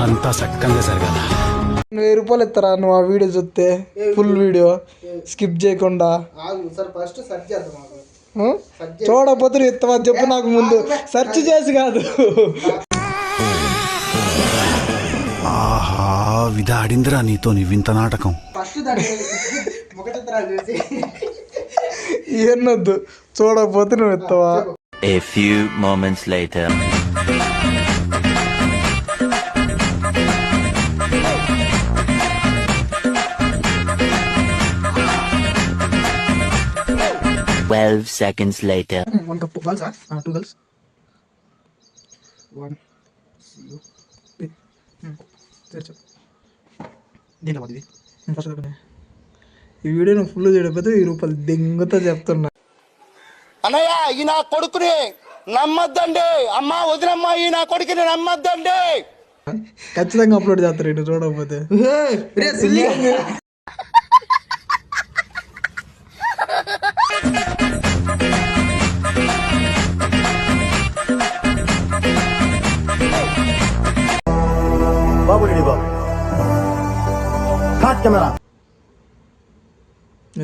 అంతా చక్కగా జరగాల. 1000 రూపాయలు ఇస్తారా నువ్వు ఆ వీడియో చూస్తే? ఫుల్ వీడియో స్కిప్ చేయకుండా. చూడకపోతే నువ్వు ఇస్తావా చెప్పు నాకు ముందు, సెర్చ్ చేసి కాదు. ఆహా, విధాడిందిరా నీతో నీ వింత నాటకం. ఏనొద్దు, చూడకపోతే నువ్వు ఇస్తావా? A few moments later. Twelve seconds later. 1 cup girls, 2 girls. 1 ఈ వీడియో నువ్వు ఫుల్ చేయకపోతే 1000 రూపాయలు దెంగతో చెప్తున్నా. అన్నయ్య ఈ నా కొడుకుని నమ్మద్దండి, అమ్మ వదినమ్మ ఈ నా కొడుకుని నమ్మద్దండి. ఖచ్చితంగా అప్లోడ్ చేస్తారు ఇటు చూడకపోతే. బాబు రెడీ బాబు, కాట్ కెమెరా.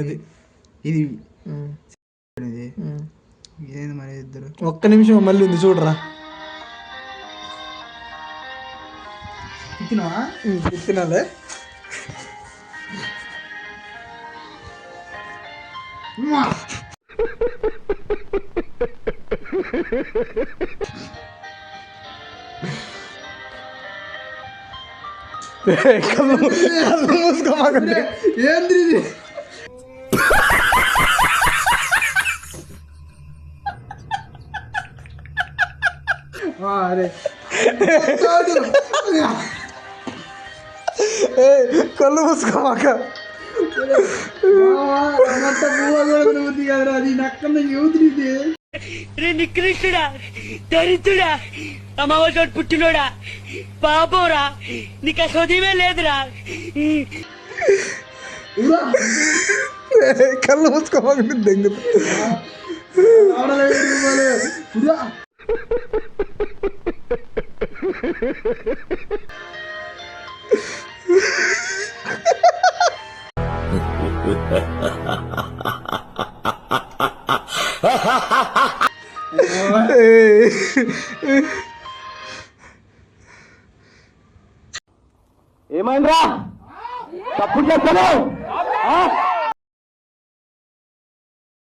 ఇది ఇది ఏంది మరి ఇద్దరు? ఒక్క నిమిషం మళ్ళీ ఉంది చూడరా. తినాలే. కళ్ళు మూసుకోమాకండి. ఏంది ఇది? కళ్ళు మూసుకోమాక. నికృష్టుడా, దరిద్రుడా, అమావాసోడు పుట్టినోడా, పాపోరా, నీకు చదివే లేదురా. కళ్ళు మూసుకోమాకండి దెంగ. ఏమైందిరా? తప్పు చేస్తాను.